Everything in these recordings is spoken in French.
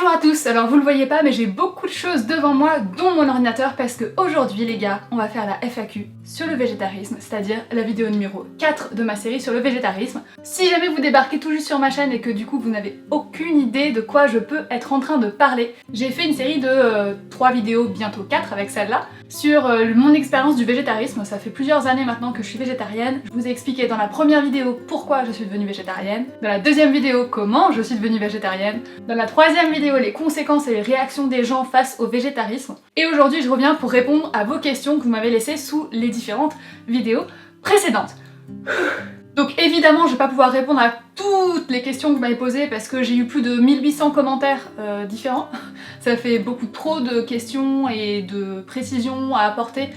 Bonjour à tous, alors vous le voyez pas mais j'ai beaucoup de choses devant moi dont mon ordinateur parce que aujourd'hui les gars on va faire la FAQ sur le végétarisme, c'est-à-dire la vidéo numéro 4 de ma série sur le végétarisme. Si jamais vous débarquez tout juste sur ma chaîne et que du coup vous n'avez aucune idée de quoi je peux être en train de parler, j'ai fait une série de 3 vidéos, bientôt 4 avec celle-là, sur mon expérience du végétarisme. Ça fait plusieurs années maintenant que je suis végétarienne. Je vous ai expliqué dans la première vidéo pourquoi je suis devenue végétarienne, dans la deuxième vidéo comment je suis devenue végétarienne, dans la troisième vidéo les conséquences et les réactions des gens face au végétarisme. Et aujourd'hui je reviens pour répondre à vos questions que vous m'avez laissées sous les différentes vidéos précédentes. Donc évidemment je vais pas pouvoir répondre à toutes les questions que vous m'avez posées parce que j'ai eu plus de 1800 commentaires différents. Ça fait beaucoup trop de questions et de précisions à apporter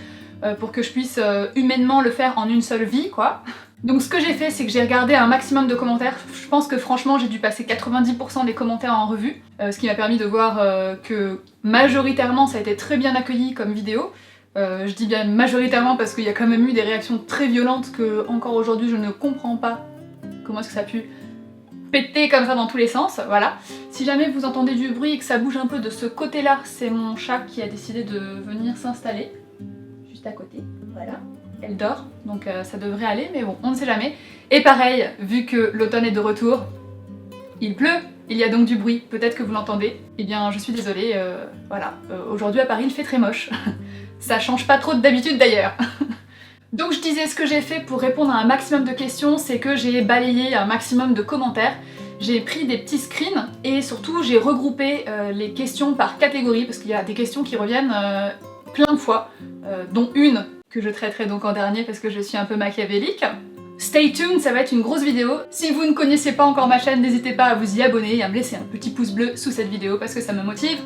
pour que je puisse humainement le faire en une seule vie quoi. Donc ce que j'ai fait, c'est que j'ai regardé un maximum de commentaires. Je pense que franchement j'ai dû passer 90% des commentaires en revue, ce qui m'a permis de voir que majoritairement ça a été très bien accueilli comme vidéo. Je dis bien majoritairement parce qu'il y a quand même eu des réactions très violentes que encore aujourd'hui je ne comprends pas comment est-ce que ça a pu péter comme ça dans tous les sens, voilà. Si jamais vous entendez du bruit et que ça bouge un peu de ce côté-là, c'est mon chat qui a décidé de venir s'installer juste à côté, voilà. Elle dort, donc ça devrait aller, mais bon, on ne sait jamais. Et pareil, vu que l'automne est de retour, il pleut, il y a donc du bruit, peut-être que vous l'entendez. Eh bien, je suis désolée, voilà. Aujourd'hui à Paris, il fait très moche. Ça change pas trop d'habitude d'ailleurs. Donc je disais, ce que j'ai fait pour répondre à un maximum de questions, c'est que j'ai balayé un maximum de commentaires. J'ai pris des petits screens et surtout j'ai regroupé les questions par catégorie, parce qu'il y a des questions qui reviennent plein de fois, dont une que je traiterai donc en dernier parce que je suis un peu machiavélique. Stay tuned, ça va être une grosse vidéo. Si vous ne connaissez pas encore ma chaîne, n'hésitez pas à vous y abonner et à me laisser un petit pouce bleu sous cette vidéo parce que ça me motive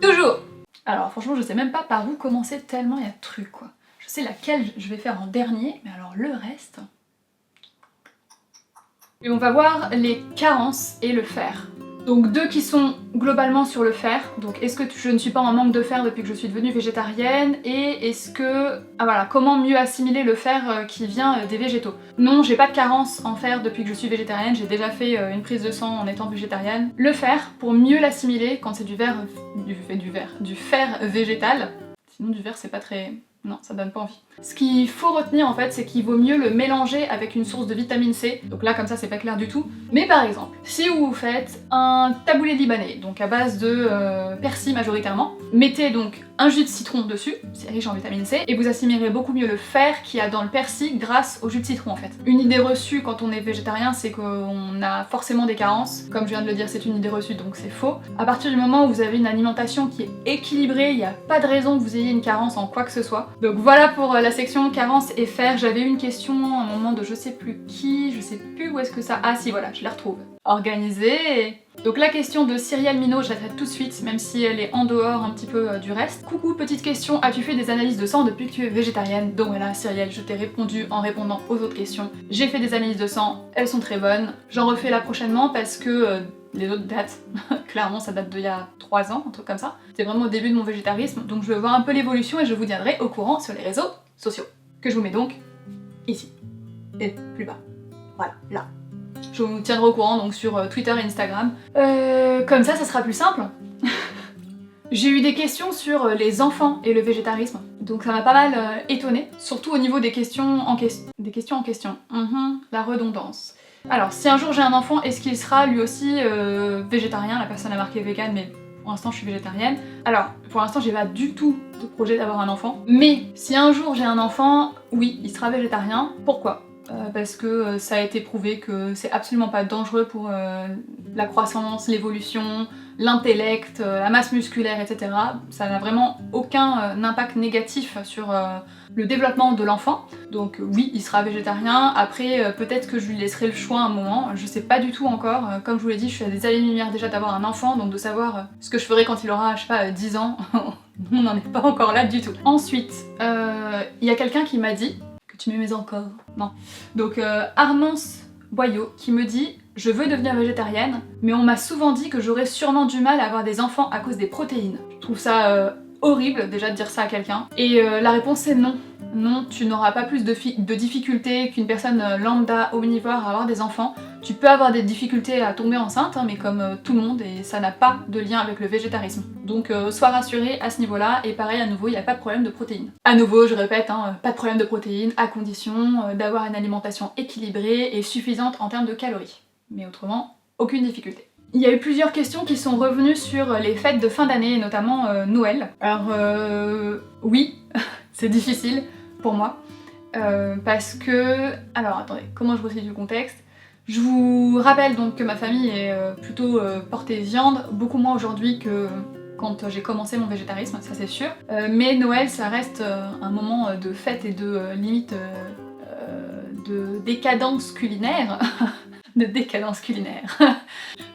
toujours. Alors franchement je sais même pas par où commencer tellement il y a de trucs quoi. Je sais laquelle je vais faire en dernier, mais alors le reste... Et on va voir les carences et le fer. Donc deux qui sont globalement sur le fer, donc est-ce que je ne suis pas en manque de fer depuis que je suis devenue végétarienne, et est-ce que... Ah voilà, comment mieux assimiler le fer qui vient des végétaux. Non, j'ai pas de carence en fer depuis que je suis végétarienne, j'ai déjà fait une prise de sang en étant végétarienne. Le fer, pour mieux l'assimiler, quand c'est du fer végétal, sinon du verre c'est pas très... Non, ça donne pas envie. Ce qu'il faut retenir en fait, c'est qu'il vaut mieux le mélanger avec une source de vitamine C. Donc là, comme ça, c'est pas clair du tout. Mais par exemple, si vous faites un taboulé libanais, donc à base de persil majoritairement, mettez donc un jus de citron dessus, c'est riche en vitamine C, et vous assimilerez beaucoup mieux le fer qu'il y a dans le persil grâce au jus de citron en fait. Une idée reçue quand on est végétarien, c'est qu'on a forcément des carences. Comme je viens de le dire, c'est une idée reçue, donc c'est faux. À partir du moment où vous avez une alimentation qui est équilibrée, il n'y a pas de raison que vous ayez une carence en quoi que ce soit. Donc voilà pour la section carence et fer. J'avais une question à un moment de je sais plus qui, je sais plus où est-ce que ça... Ah si voilà, je la retrouve. Organisé. Donc la question de Cyrielle Minot, je la traite tout de suite, même si elle est en dehors un petit peu du reste. Coucou, petite question, as-tu fait des analyses de sang depuis que tu es végétarienne? Donc voilà, Cyrielle, je t'ai répondu en répondant aux autres questions. J'ai fait des analyses de sang, elles sont très bonnes. J'en refais là prochainement parce que les autres datent, clairement ça date d'il y a 3 ans, un truc comme ça. C'était vraiment au début de mon végétarisme, donc je vais voir un peu l'évolution et je vous tiendrai au courant sur les réseaux sociaux. Que je vous mets donc ici, et plus bas. Voilà, là. Je vous tiendrai au courant donc sur Twitter et Instagram. Comme ça sera plus simple. J'ai eu des questions sur les enfants et le végétarisme, donc ça m'a pas mal étonnée, surtout au niveau des questions en question. La redondance. Alors, si un jour j'ai un enfant, est-ce qu'il sera lui aussi végétarien? La personne a marqué vegan, mais pour l'instant je suis végétarienne. Alors, pour l'instant j'ai pas du tout de projet d'avoir un enfant, mais si un jour j'ai un enfant, oui, il sera végétarien. Pourquoi? Parce que ça a été prouvé que c'est absolument pas dangereux pour la croissance, l'évolution, l'intellect, la masse musculaire, etc. Ça n'a vraiment aucun impact négatif sur le développement de l'enfant. Donc oui, il sera végétarien. Après, peut-être que je lui laisserai le choix un moment. Je sais pas du tout encore. Comme je vous l'ai dit, je suis à des années-lumière déjà d'avoir un enfant, donc de savoir ce que je ferai quand il aura, je sais pas, 10 ans. On n'en est pas encore là du tout. Ensuite, il y a quelqu'un qui m'a dit... Tu m'aimais encore? Non. Donc Armance Boyau qui me dit « Je veux devenir végétarienne, mais on m'a souvent dit que j'aurais sûrement du mal à avoir des enfants à cause des protéines. » Je trouve ça horrible déjà de dire ça à quelqu'un. Et la réponse est non. Non, tu n'auras pas plus de difficultés qu'une personne lambda omnivore à avoir des enfants. Tu peux avoir des difficultés à tomber enceinte, hein, mais comme tout le monde, et ça n'a pas de lien avec le végétarisme. Donc sois rassuré à ce niveau-là, et pareil à nouveau, il n'y a pas de problème de protéines. À nouveau, je répète, hein, pas de problème de protéines, à condition d'avoir une alimentation équilibrée et suffisante en termes de calories. Mais autrement, aucune difficulté. Il y a eu plusieurs questions qui sont revenues sur les fêtes de fin d'année, et notamment Noël. Alors oui, c'est difficile pour moi, parce que... Alors attendez, comment je resitue le contexte? Je vous rappelle donc que ma famille est plutôt portée viande, beaucoup moins aujourd'hui que quand j'ai commencé mon végétarisme, ça c'est sûr. Mais Noël, ça reste un moment de fête et de limite de décadence culinaire. De décadence culinaire.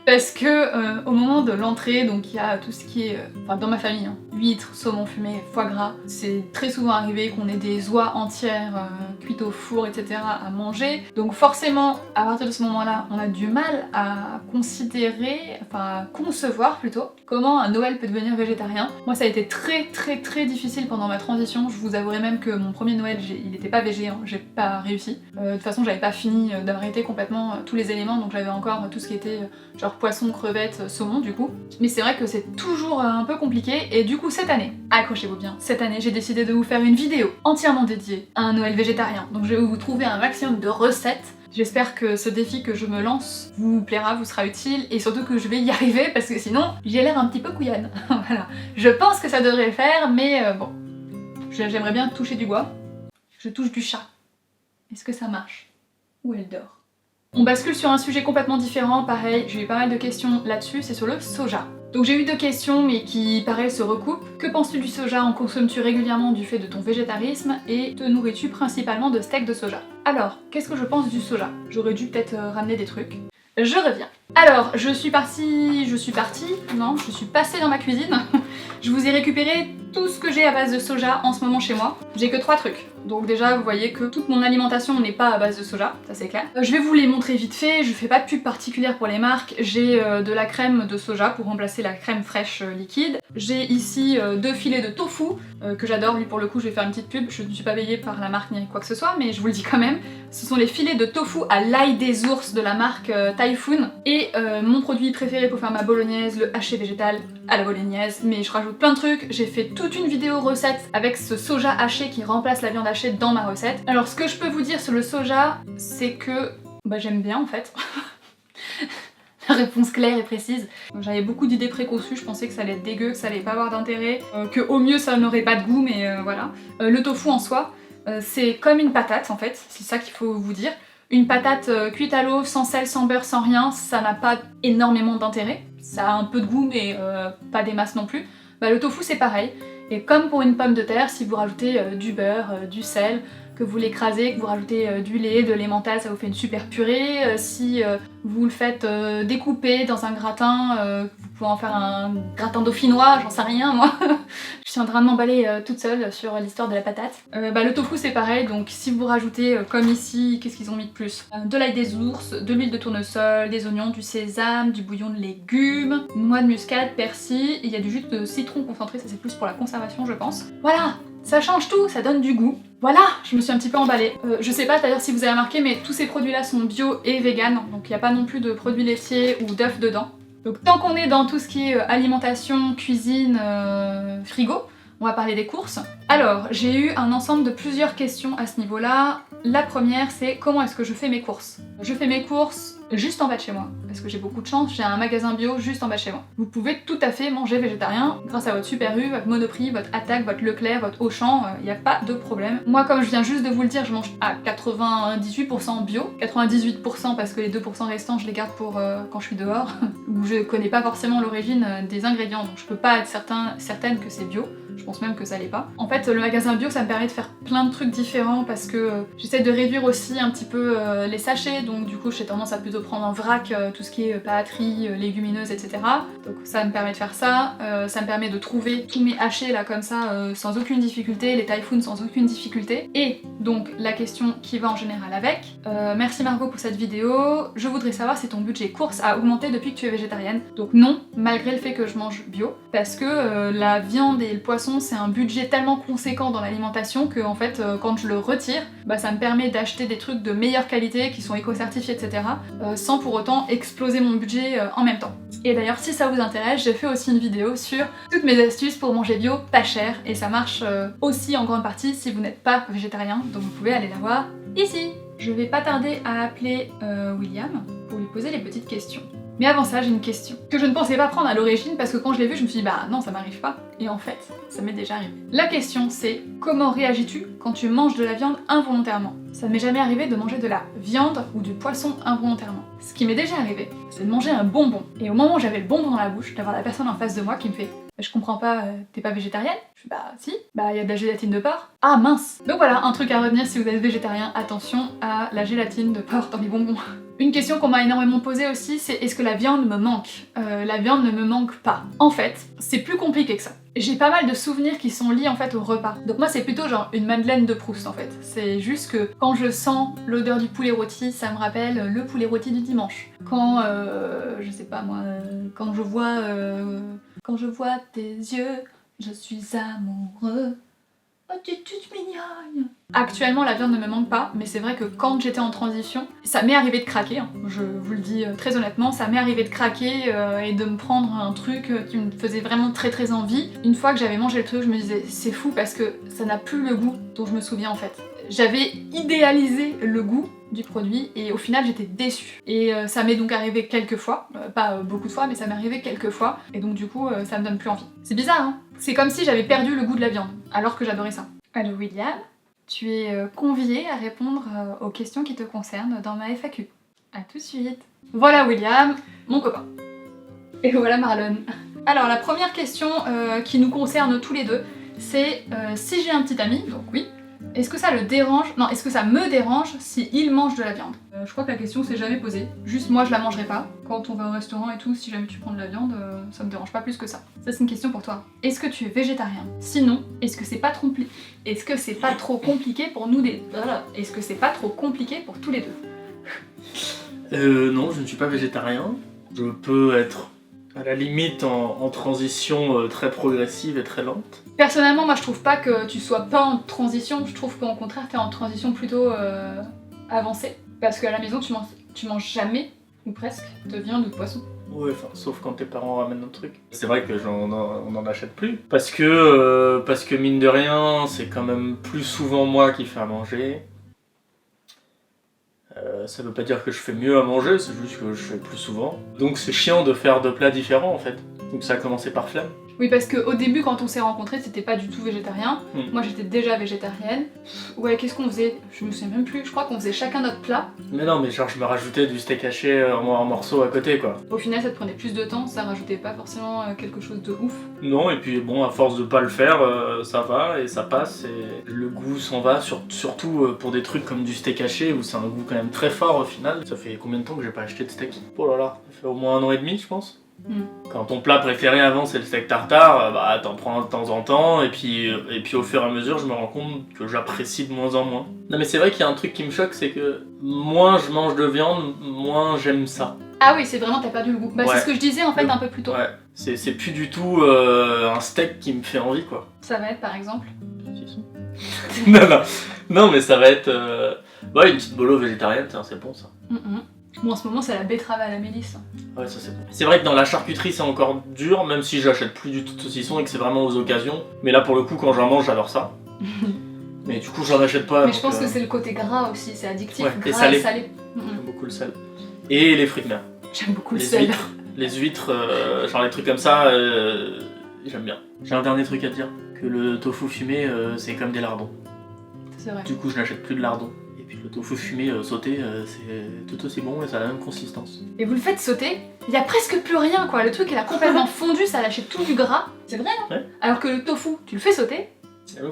Parce que au moment de l'entrée, donc il y a tout ce qui est, enfin dans ma famille, hein, huîtres, saumon fumé, foie gras, c'est très souvent arrivé qu'on ait des oies entières cuites au four, etc. à manger. Donc forcément, à partir de ce moment-là, on a du mal à considérer, enfin à concevoir plutôt, comment un Noël peut devenir végétarien. Moi ça a été très difficile pendant ma transition, je vous avouerai même que mon premier Noël, il n'était pas végé, hein, j'ai pas réussi. De toute façon j'avais pas fini d'arrêter complètement tous les éléments, donc j'avais encore tout ce qui était genre poisson, crevettes, saumon du coup. Mais c'est vrai que c'est toujours un peu compliqué, et du coup cette année, accrochez-vous bien, cette année j'ai décidé de vous faire une vidéo entièrement dédiée à un Noël végétarien. Donc je vais vous trouver un maximum de recettes. J'espère que ce défi que je me lance vous plaira, vous sera utile, et surtout que je vais y arriver, parce que sinon j'ai l'air un petit peu couillonne. Voilà. Je pense que ça devrait le faire, mais bon, j'aimerais bien toucher du bois. Je touche du chat. Est-ce que ça marche? Ou elle dort? On bascule sur un sujet complètement différent, pareil, j'ai eu pas mal de questions là-dessus, c'est sur le soja. Donc j'ai eu 2 questions mais qui pareil se recoupent. Que penses-tu du soja? En consommes-tu régulièrement du fait de ton végétarisme? Et te nourris-tu principalement de steaks de soja? Alors, qu'est-ce que je pense du soja? J'aurais dû peut-être ramener des trucs. Je reviens. Alors, je suis passée dans ma cuisine. Je vous ai récupéré tout ce que j'ai à base de soja en ce moment chez moi. J'ai que 3 trucs. Donc déjà, vous voyez que toute mon alimentation n'est pas à base de soja, ça c'est clair. Je vais vous les montrer vite fait, je fais pas de pub particulière pour les marques. J'ai de la crème de soja pour remplacer la crème fraîche liquide. J'ai ici 2 filets de tofu, que j'adore, lui pour le coup je vais faire une petite pub. Je ne suis pas payée par la marque ni quoi que ce soit, mais je vous le dis quand même. Ce sont les filets de tofu à l'ail des ours de la marque Typhoon. Et mon produit préféré pour faire ma bolognaise, le haché végétal à la bolognaise. Mais je rajoute plein de trucs, j'ai fait toute une vidéo recette avec ce soja haché qui remplace la viande hachée dans ma recette. Alors ce que je peux vous dire sur le soja, c'est que bah, j'aime bien en fait. La réponse claire et précise. J'avais beaucoup d'idées préconçues, je pensais que ça allait être dégueu, que ça allait pas avoir d'intérêt, que au mieux ça n'aurait pas de goût, mais voilà. Le tofu en soi, c'est comme une patate en fait, c'est ça qu'il faut vous dire. Une patate cuite à l'eau, sans sel, sans beurre, sans rien, ça n'a pas énormément d'intérêt. Ça a un peu de goût, mais pas des masses non plus. Bah, le tofu c'est pareil. Et comme pour une pomme de terre, si vous rajoutez du beurre, du sel, que vous l'écrasez, que vous rajoutez du lait, de l'emmental, ça vous fait une super purée. Si vous le faites découper dans un gratin, vous pouvez en faire un gratin dauphinois, j'en sais rien moi. Je suis en train de m'emballer toute seule sur l'histoire de la patate. Bah, le tofu c'est pareil, donc si vous rajoutez comme ici, qu'est-ce qu'ils ont mis de plus? De l'ail des ours, de l'huile de tournesol, des oignons, du sésame, du bouillon de légumes, noix de muscade, persil, et il y a du jus de citron concentré, ça c'est plus pour la conservation je pense. Voilà! Ça change tout, ça donne du goût. Voilà, je me suis un petit peu emballée. Je sais pas d'ailleurs si vous avez remarqué, mais tous ces produits-là sont bio et vegan, donc il n'y a pas non plus de produits laitiers ou d'œufs dedans. Donc tant qu'on est dans tout ce qui est alimentation, cuisine, frigo, on va parler des courses. Alors, j'ai eu un ensemble de plusieurs questions à ce niveau-là. La première, c'est comment est-ce que je fais mes courses? Je fais mes courses juste en bas de chez moi, parce que j'ai beaucoup de chance, j'ai un magasin bio juste en bas de chez moi. Vous pouvez tout à fait manger végétarien grâce à votre Super U, votre Monoprix, votre Attaque, votre Leclerc, votre Auchan, il n'y a pas de problème. Moi, comme je viens juste de vous le dire, je mange à 98% bio, 98% parce que les 2% restants, je les garde pour quand je suis dehors, où je connais pas forcément l'origine des ingrédients, donc je peux pas être certaine que c'est bio. Je pense même que ça l'est pas. En fait, le magasin bio, ça me permet de faire plein de trucs différents parce que j'essaie de réduire aussi un petit peu les sachets, donc du coup j'ai tendance à plutôt prendre en vrac tout ce qui est pâtisserie, légumineuses, etc. Donc ça me permet de faire ça, ça me permet de trouver tous mes hachés là comme ça sans aucune difficulté, les Typhoon sans aucune difficulté. Et donc la question qui va en général avec, merci Margot pour cette vidéo, je voudrais savoir si ton budget course a augmenté depuis que tu es végétarienne. Donc non, malgré le fait que je mange bio, parce que la viande et le poisson c'est un budget tellement conséquent dans l'alimentation que en fait quand je le retire, bah ça me permet d'acheter des trucs de meilleure qualité qui sont éco-certifiés, etc. Sans pour autant exploser mon budget en même temps. Et d'ailleurs si ça vous intéresse, j'ai fait aussi une vidéo sur toutes mes astuces pour manger bio pas cher et ça marche aussi en grande partie si vous n'êtes pas végétarien, donc vous pouvez aller la voir ici. Je vais pas tarder à appeler William pour lui poser les petites questions. Mais avant ça, j'ai une question que je ne pensais pas prendre à l'origine parce que quand je l'ai vue, je me suis dit bah non, ça m'arrive pas. Et en fait, ça m'est déjà arrivé. La question c'est comment réagis-tu quand tu manges de la viande involontairement? Ça ne m'est jamais arrivé de manger de la viande ou du poisson involontairement. Ce qui m'est déjà arrivé, c'est de manger un bonbon. Et au moment où j'avais le bonbon dans la bouche, d'avoir la personne en face de moi qui me fait je comprends pas, t'es pas végétarienne? Je fais bah si, bah y a de la gélatine de porc. Ah mince! Donc voilà, un truc à retenir si vous êtes végétarien, attention à la gélatine de porc dans les bonbons. Une question qu'on m'a énormément posée aussi, c'est est-ce que la viande me manque? La viande ne me manque pas. En fait, c'est plus compliqué que ça. J'ai pas mal de souvenirs qui sont liés en fait au repas. Donc moi c'est plutôt genre une Madeleine de Proust en fait. C'est juste que quand je sens l'odeur du poulet rôti, ça me rappelle le poulet rôti du dimanche. Quand, je sais pas moi, quand je vois tes yeux, je suis amoureux. Oh, tu es toute mignonne. Actuellement, la viande ne me manque pas, mais c'est vrai que quand j'étais en transition, ça m'est arrivé de craquer, hein. Je vous le dis très honnêtement, ça m'est arrivé de craquer et de me prendre un truc qui me faisait vraiment très envie. Une fois que j'avais mangé le truc, je me disais c'est fou parce que ça n'a plus le goût dont je me souviens en fait. J'avais idéalisé le goût du produit et au final j'étais déçue. Et ça m'est donc arrivé quelques fois, pas beaucoup de fois, mais ça m'est arrivé quelques fois, et donc du coup ça me donne plus envie. C'est bizarre hein? C'est comme si j'avais perdu le goût de la viande, alors que j'adorais ça. Allô William, tu es convié à répondre aux questions qui te concernent dans ma FAQ. A tout de suite. Voilà William, mon copain. Et voilà Marlon. Alors la première question qui nous concerne tous les deux, c'est si j'ai un petit ami, donc oui, est-ce que ça le dérange, non, est-ce que ça me dérange si il mange de la viande? Je crois que la question s'est jamais posée. Juste moi je la mangerai pas. Quand on va au restaurant et tout, si jamais tu prends de la viande, ça me dérange pas plus que ça. Ça c'est une question pour toi. Est-ce que tu es végétarien? Sinon, est-ce que c'est pas trop compliqué pour nous des... Voilà. Est-ce que c'est pas trop compliqué pour tous les deux? Non, je ne suis pas végétarien. Je peux être à la limite en transition très progressive et très lente. Personnellement, moi je trouve pas que tu sois pas en transition, je trouve qu'au contraire t'es en transition plutôt avancée. Parce qu'à la maison tu manges jamais, ou presque, de viande ou de poisson. Ouais, enfin, sauf quand tes parents ramènent notre truc. C'est vrai que on en achète plus. Parce que mine de rien, c'est quand même plus souvent moi qui fais à manger. Ça veut pas dire que je fais mieux à manger, c'est juste que je fais plus souvent. Donc c'est chiant de faire 2 plats différents en fait. Donc ça a commencé par flemme. Oui, parce qu'au début, quand on s'est rencontrés, c'était pas du tout végétarien. Moi, j'étais déjà végétarienne. Ouais, qu'est-ce qu'on faisait? Je me souviens même plus. Je crois qu'on faisait chacun notre plat. Mais non, mais genre, je me rajoutais du steak haché en morceaux à côté, quoi. Au final, ça te prenait plus de temps, ça rajoutait pas forcément quelque chose de ouf. Non, et puis bon, à force de pas le faire, ça va et ça passe. Et le goût s'en va, surtout pour des trucs comme du steak haché, où c'est un goût quand même très fort au final. Ça fait combien de temps que j'ai pas acheté de steak? Oh là là, ça fait au moins 1 an et demi, je pense. Quand ton plat préféré avant c'est le steak tartare, bah t'en prends de temps en temps et puis au fur et à mesure je me rends compte que j'apprécie de moins en moins. Non mais c'est vrai qu'il y a un truc qui me choque, c'est que moins je mange de viande, moins j'aime ça. Ah oui, c'est vraiment t'as perdu le goût. Bah ouais. C'est ce que je disais en fait un peu plus tôt. Ouais, c'est plus du tout un steak qui me fait envie quoi. Ça va être par exemple non mais ça va être ouais, une petite bolo végétarienne, c'est bon ça. Moi en ce moment c'est la betterave à la mélisse. Ouais, ça c'est bon. C'est vrai que dans la charcuterie c'est encore dur, même si j'achète plus du tout de saucisson et que c'est vraiment aux occasions. Mais là pour le coup quand j'en mange j'adore ça. Mais du coup j'en achète pas. Mais je pense que c'est le côté gras aussi, c'est addictif, ouais, gras et salé. J'aime beaucoup le sel. Et les fruits de mer. J'aime beaucoup le sel. Les huîtres, genre les trucs comme ça, j'aime bien. J'ai un dernier truc à dire, que le tofu fumé c'est comme des lardons. C'est vrai. Du coup je n'achète plus de lardons. Le tofu fumé sauté, c'est tout aussi bon et ça a la même consistance. Et vous le faites sauter, il y a presque plus rien quoi, le truc il a complètement fondu, ça a lâché tout du gras, c'est vrai hein ouais. Alors que le tofu, tu le fais sauter,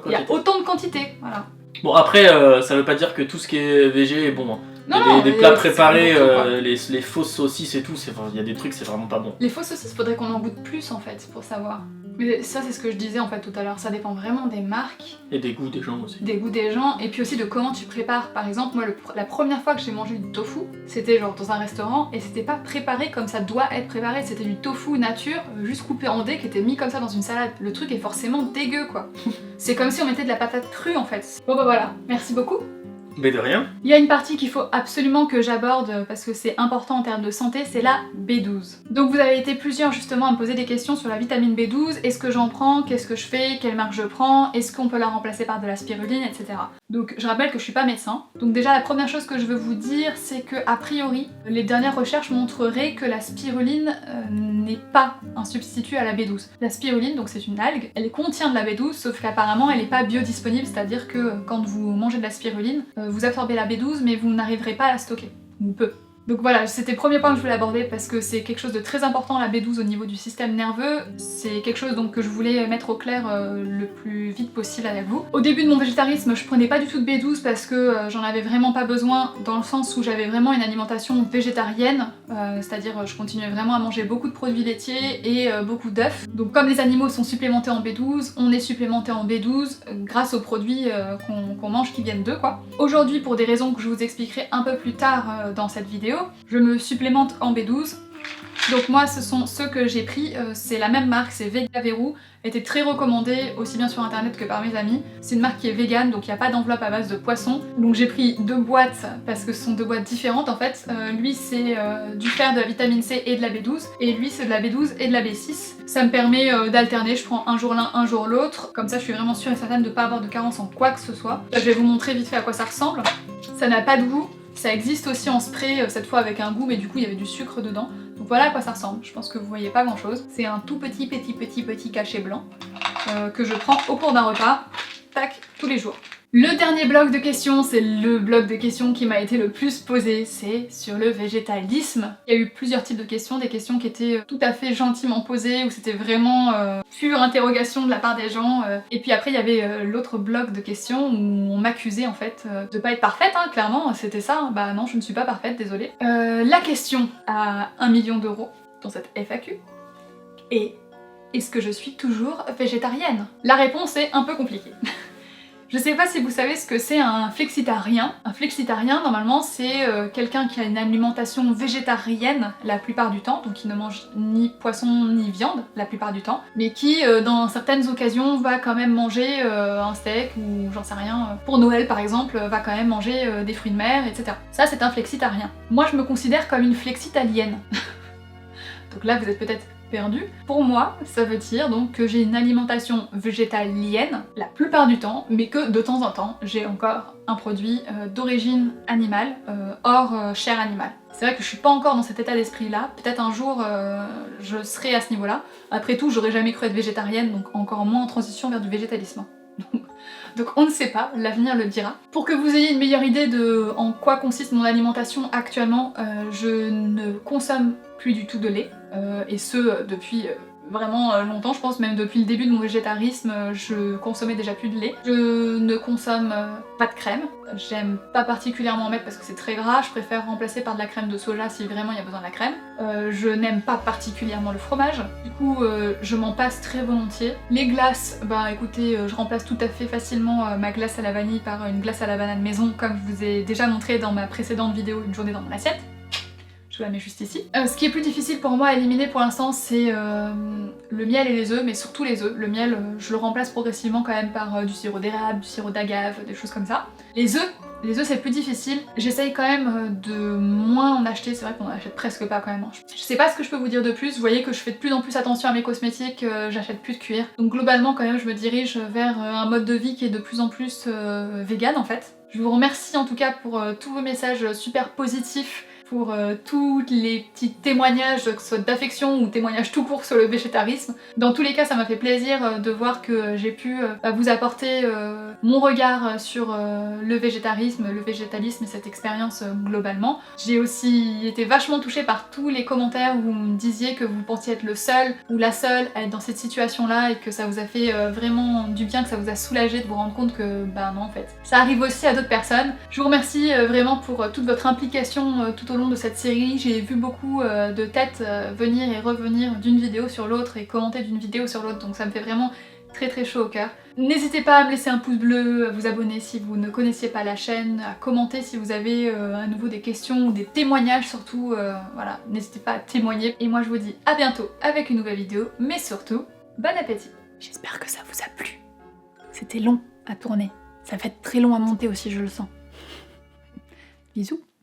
il y a autant de quantité, voilà. Bon après, ça veut pas dire que tout ce qui est végé est bon. Hein. Non, des plats préparés, les fausses saucisses et tout, il y a des trucs c'est vraiment pas bon. Les fausses saucisses, faudrait qu'on en goûte plus en fait, pour savoir. Mais ça c'est ce que je disais en fait tout à l'heure, ça dépend vraiment des marques. Et des goûts des gens aussi. Des goûts des gens, et puis aussi de comment tu prépares. Par exemple, moi la première fois que j'ai mangé du tofu, c'était genre dans un restaurant, et c'était pas préparé comme ça doit être préparé, c'était du tofu nature, juste coupé en dés, qui était mis comme ça dans une salade. Le truc est forcément dégueu quoi. C'est comme si on mettait de la patate crue en fait. Bon bah voilà, merci beaucoup. Mais de rien. Il y a une partie qu'il faut absolument que j'aborde parce que c'est important en termes de santé, c'est la B12. Donc vous avez été plusieurs justement à me poser des questions sur la vitamine B12, est-ce que j'en prends, qu'est-ce que je fais, quelle marque je prends, est-ce qu'on peut la remplacer par de la spiruline, etc. Donc je rappelle que je suis pas médecin. Donc déjà la première chose que je veux vous dire, c'est que a priori, les dernières recherches montreraient que la spiruline n'est pas un substitut à la B12. La spiruline, donc c'est une algue, elle contient de la B12, sauf qu'apparemment elle n'est pas biodisponible, c'est-à-dire que quand vous mangez de la spiruline, vous absorbez la B12 mais vous n'arriverez pas à la stocker, ou peu. Donc voilà, c'était le premier point que je voulais aborder parce que c'est quelque chose de très important la B12 au niveau du système nerveux. C'est quelque chose donc que je voulais mettre au clair le plus vite possible avec vous. Au début de mon végétarisme, je prenais pas du tout de B12 parce que j'en avais vraiment pas besoin dans le sens où j'avais vraiment une alimentation végétarienne, c'est-à-dire je continuais vraiment à manger beaucoup de produits laitiers et beaucoup d'œufs. Donc comme les animaux sont supplémentés en B12, on est supplémenté en B12 grâce aux produits qu'on mange qui viennent d'eux quoi. Aujourd'hui, pour des raisons que je vous expliquerai un peu plus tard dans cette vidéo, je me supplémente en B12. Donc moi ce sont ceux que j'ai pris, c'est la même marque, c'est Vegaveru, était très recommandée aussi bien sur internet que par mes amis. C'est une marque qui est vegan, donc il n'y a pas d'enveloppe à base de poisson. Donc j'ai pris 2 boîtes parce que ce sont 2 boîtes différentes en fait. Lui c'est du fer, de la vitamine C et de la B12, et lui c'est de la B12 et de la B6. Ça me permet d'alterner, je prends un jour l'un, un jour l'autre, comme ça je suis vraiment sûre et certaine de ne pas avoir de carence en quoi que ce soit. Je vais vous montrer vite fait à quoi ça ressemble. Ça n'a pas de goût. Ça existe aussi en spray, cette fois avec un goût, mais du coup il y avait du sucre dedans. Donc voilà à quoi ça ressemble, je pense que vous voyez pas grand chose. C'est un tout petit cachet blanc que je prends au cours d'un repas, tac, tous les jours. Le dernier bloc de questions, c'est le bloc de questions qui m'a été le plus posé, c'est sur le végétalisme. Il y a eu plusieurs types de questions, des questions qui étaient tout à fait gentiment posées, où c'était vraiment pure interrogation de la part des gens. Et puis après il y avait l'autre bloc de questions où on m'accusait en fait de pas être parfaite, hein, clairement, c'était ça. Bah non, je ne suis pas parfaite, désolée. La question à 1 million d'euros dans cette FAQ est: est-ce que je suis toujours végétarienne? La réponse est un peu compliquée. Je sais pas si vous savez ce que c'est un flexitarien. Un flexitarien, normalement, c'est quelqu'un qui a une alimentation végétarienne la plupart du temps, donc qui ne mange ni poisson ni viande la plupart du temps, mais qui, dans certaines occasions, va quand même manger un steak ou j'en sais rien. Pour Noël, par exemple, va quand même manger des fruits de mer, etc. Ça, c'est un flexitarien. Moi, je me considère comme une flexitalienne. Donc là, vous êtes peut-être perdu. Pour moi, ça veut dire donc que j'ai une alimentation végétalienne la plupart du temps, mais que de temps en temps, j'ai encore un produit d'origine animale, hors chair animale. C'est vrai que je suis pas encore dans cet état d'esprit-là, peut-être un jour je serai à ce niveau-là. Après tout, j'aurais jamais cru être végétarienne, donc encore moins en transition vers du végétalisme. Donc on ne sait pas, l'avenir le dira. Pour que vous ayez une meilleure idée de en quoi consiste mon alimentation actuellement, je ne consomme plus du tout de lait, et ce depuis vraiment longtemps, je pense même depuis le début de mon végétarisme, je consommais déjà plus de lait. Je ne consomme pas de crème, j'aime pas particulièrement en mettre parce que c'est très gras, je préfère remplacer par de la crème de soja si vraiment il y a besoin de la crème. Je n'aime pas particulièrement le fromage, du coup je m'en passe très volontiers. Les glaces, bah écoutez, je remplace tout à fait facilement ma glace à la vanille par une glace à la banane maison, comme je vous ai déjà montré dans ma précédente vidéo Une journée dans mon assiette. Je la mets juste ici. Ce qui est plus difficile pour moi à éliminer pour l'instant, c'est le miel et les œufs, mais surtout les œufs. Le miel, je le remplace progressivement quand même par du sirop d'érable, du sirop d'agave, des choses comme ça. Les œufs c'est plus difficile. J'essaye quand même de moins en acheter, c'est vrai qu'on en achète presque pas quand même. Je sais pas ce que je peux vous dire de plus, vous voyez que je fais de plus en plus attention à mes cosmétiques, j'achète plus de cuir. Donc globalement quand même je me dirige vers un mode de vie qui est de plus en plus vegan en fait. Je vous remercie en tout cas pour tous vos messages super positifs, pour tous les petits témoignages, que ce soit d'affection ou témoignages tout court sur le végétarisme. Dans tous les cas, ça m'a fait plaisir de voir que j'ai pu vous apporter mon regard sur le végétarisme et cette expérience globalement. J'ai aussi été vachement touchée par tous les commentaires où vous me disiez que vous pensiez être le seul ou la seule à être dans cette situation-là et que ça vous a fait vraiment du bien, que ça vous a soulagé de vous rendre compte que bah non en fait. Ça arrive aussi à d'autres personnes. Je vous remercie vraiment pour toute votre implication tout au long long de cette série, j'ai vu beaucoup de têtes venir et revenir d'une vidéo sur l'autre et commenter d'une vidéo sur l'autre, donc ça me fait vraiment très chaud au cœur. N'hésitez pas à me laisser un pouce bleu, à vous abonner si vous ne connaissiez pas la chaîne, à commenter si vous avez à nouveau des questions ou des témoignages surtout, voilà, n'hésitez pas à témoigner. Et moi je vous dis à bientôt avec une nouvelle vidéo, mais surtout, bon appétit. J'espère que ça vous a plu. C'était long à tourner, ça va être très long à monter aussi, je le sens. Bisous.